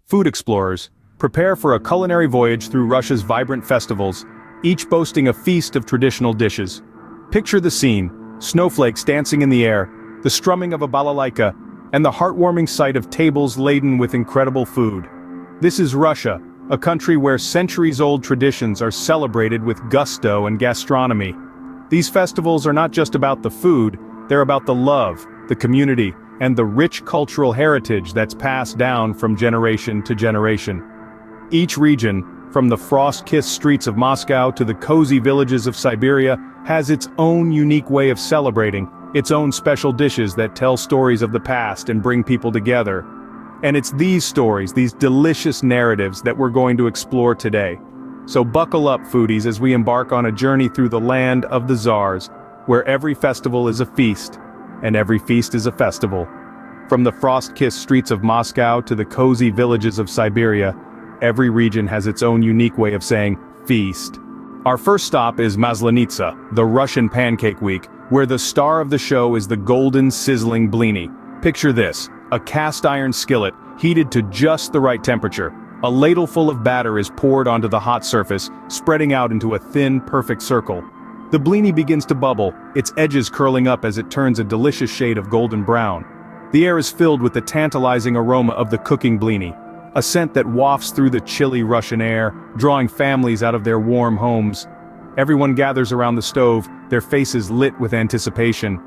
Food explorers, prepare for a culinary voyage through Russia's vibrant festivals, each boasting a feast of traditional dishes. Picture the scene: snowflakes dancing in the air, the strumming of a balalaika, and the heartwarming sight of tables laden with incredible food. This is Russia, a country where centuries-old traditions are celebrated with gusto and gastronomy. These festivals are not just about the food, they're about the love, the community, and the rich cultural heritage that's passed down from generation to generation. Each region, from the frost-kissed streets of Moscow to the cozy villages of Siberia, has its own unique way of celebrating, its own special dishes that tell stories of the past and bring people together. And it's these stories, these delicious narratives that we're going to explore today. So buckle up, foodies, as we embark on a journey through the land of the Tsars, where every festival is a feast, and every feast is a festival. From the frost-kissed streets of Moscow to the cozy villages of Siberia, every region has its own unique way of saying feast. Our first stop is Maslenitsa, the Russian Pancake Week, where the star of the show is the golden, sizzling blini. Picture this: a cast-iron skillet, heated to just the right temperature. A ladle full of batter is poured onto the hot surface, spreading out into a thin, perfect circle. The blini begins to bubble, its edges curling up as it turns a delicious shade of golden brown. The air is filled with the tantalizing aroma of the cooking blini, a scent that wafts through the chilly Russian air, drawing families out of their warm homes. Everyone gathers around the stove, their faces lit with anticipation.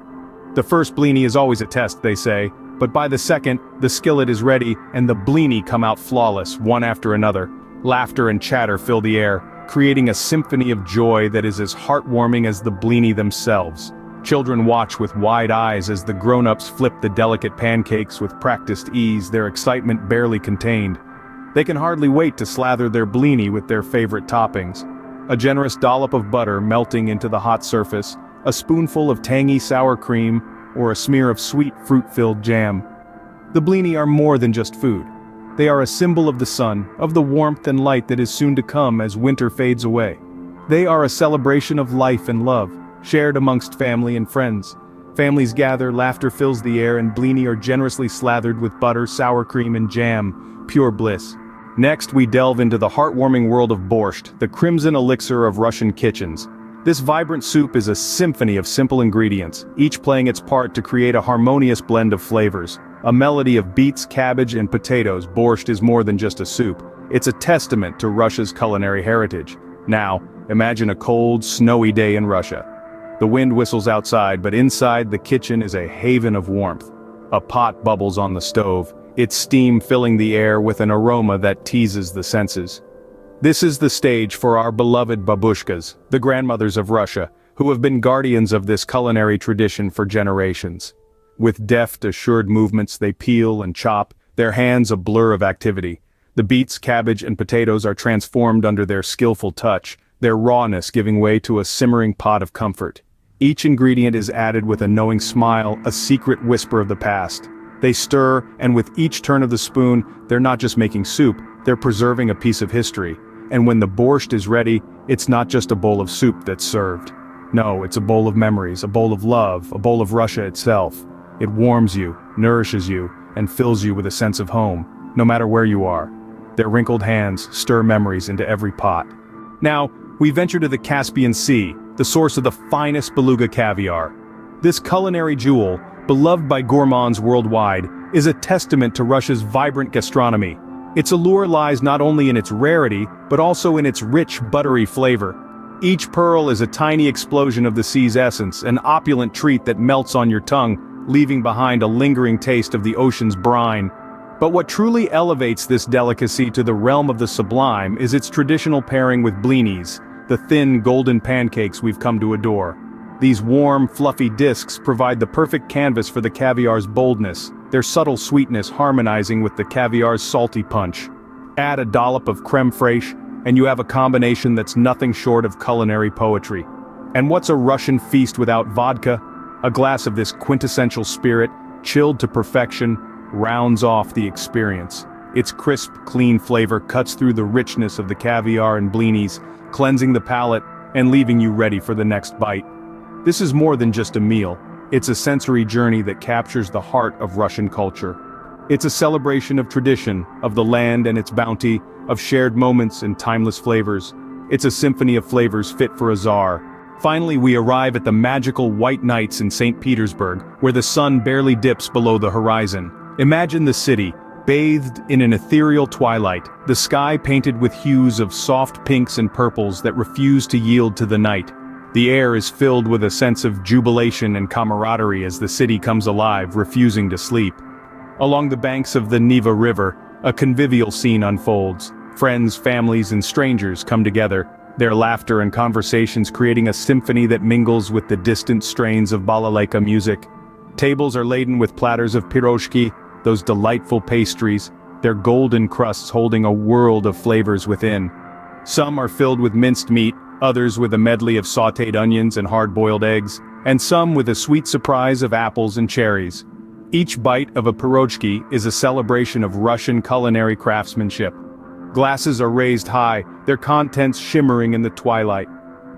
The first blini is always a test, they say, but by the second, the skillet is ready and the blini come out flawless, one after another. Laughter and chatter fill the air, creating a symphony of joy that is as heartwarming as the blini themselves. Children watch with wide eyes as the grown-ups flip the delicate pancakes with practiced ease, their excitement barely contained. They can hardly wait to slather their blini with their favorite toppings. A generous dollop of butter melting into the hot surface, a spoonful of tangy sour cream, or a smear of sweet fruit-filled jam. The blini are more than just food. They are a symbol of the sun, of the warmth and light that is soon to come as winter fades away. They are a celebration of life and love, shared amongst family and friends. Families gather, laughter fills the air, and blini are generously slathered with butter, sour cream, and jam. Pure bliss. Next, we delve into the heartwarming world of borscht, the crimson elixir of Russian kitchens. This vibrant soup is a symphony of simple ingredients, each playing its part to create a harmonious blend of flavors. A melody of beets, cabbage, and potatoes, borscht is more than just a soup. It's a testament to Russia's culinary heritage. Now, imagine a cold, snowy day in Russia. The wind whistles outside, but inside the kitchen is a haven of warmth. A pot bubbles on the stove, its steam filling the air with an aroma that teases the senses. This is the stage for our beloved babushkas, the grandmothers of Russia, who have been guardians of this culinary tradition for generations. With deft, assured movements they peel and chop, their hands a blur of activity. The beets, cabbage, and potatoes are transformed under their skillful touch, their rawness giving way to a simmering pot of comfort. Each ingredient is added with a knowing smile, a secret whisper of the past. They stir, and with each turn of the spoon, they're not just making soup, they're preserving a piece of history. And when the borscht is ready, it's not just a bowl of soup that's served. No, it's a bowl of memories, a bowl of love, a bowl of Russia itself. It warms you, nourishes you, and fills you with a sense of home, no matter where you are. Their wrinkled hands stir memories into every pot. Now, we venture to the Caspian Sea, the source of the finest beluga caviar. This culinary jewel, beloved by gourmands worldwide, is a testament to Russia's vibrant gastronomy. Its allure lies not only in its rarity, but also in its rich, buttery flavor. Each pearl is a tiny explosion of the sea's essence, an opulent treat that melts on your tongue, leaving behind a lingering taste of the ocean's brine. But what truly elevates this delicacy to the realm of the sublime is its traditional pairing with blinis, the thin, golden pancakes we've come to adore. These warm, fluffy discs provide the perfect canvas for the caviar's boldness, their subtle sweetness harmonizing with the caviar's salty punch. Add a dollop of creme fraiche, and you have a combination that's nothing short of culinary poetry. And what's a Russian feast without vodka? A glass of this quintessential spirit, chilled to perfection, rounds off the experience. Its crisp, clean flavor cuts through the richness of the caviar and blinis, cleansing the palate and leaving you ready for the next bite. This is more than just a meal. It's a sensory journey that captures the heart of Russian culture. It's a celebration of tradition, of the land and its bounty, of shared moments and timeless flavors. It's a symphony of flavors fit for a czar. Finally, we arrive at the magical white nights in St. Petersburg, where the sun barely dips below the horizon. Imagine the city, bathed in an ethereal twilight, the sky painted with hues of soft pinks and purples that refuse to yield to the night. The air is filled with a sense of jubilation and camaraderie as the city comes alive, refusing to sleep. Along the banks of the Neva River, a convivial scene unfolds. Friends, families, and strangers come together, their laughter and conversations creating a symphony that mingles with the distant strains of balalaika music. Tables are laden with platters of pirozhki, those delightful pastries, their golden crusts holding a world of flavors within. Some are filled with minced meat, others with a medley of sautéed onions and hard-boiled eggs, and some with a sweet surprise of apples and cherries. Each bite of a pirozhki is a celebration of Russian culinary craftsmanship. Glasses are raised high, their contents shimmering in the twilight.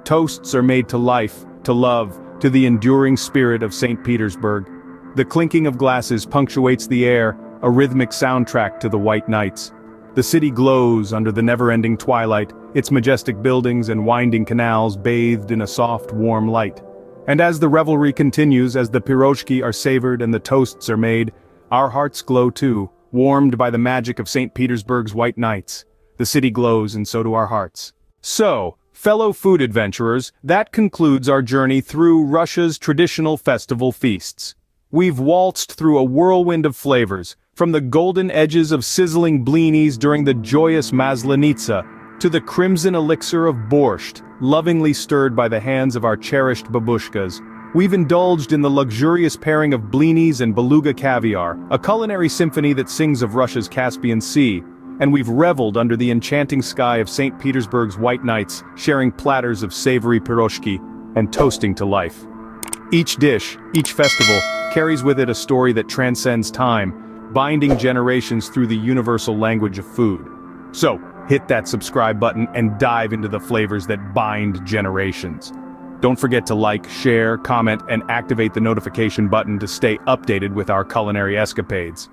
Toasts are made to life, to love, to the enduring spirit of St. Petersburg. The clinking of glasses punctuates the air, a rhythmic soundtrack to the white nights. The city glows under the never-ending twilight, its majestic buildings and winding canals bathed in a soft, warm light. And as the revelry continues, as the pirozhki are savored and the toasts are made, our hearts glow too, warmed by the magic of St. Petersburg's white nights. The city glows and so do our hearts. So, fellow food adventurers, that concludes our journey through Russia's traditional festival feasts. We've waltzed through a whirlwind of flavors, from the golden edges of sizzling blinis during the joyous Maslenitsa, to the crimson elixir of borscht, lovingly stirred by the hands of our cherished babushkas. We've indulged in the luxurious pairing of Blinis and Beluga caviar, a culinary symphony that sings of Russia's Caspian Sea, and we've reveled under the enchanting sky of St. Petersburg's white nights, sharing platters of savory pirozhki and toasting to life. Each dish, each festival, carries with it a story that transcends time, binding generations through the universal language of food. So, hit that subscribe button and dive into the flavors that bind generations. Don't forget to like, share, comment, and activate the notification button to stay updated with our culinary escapades.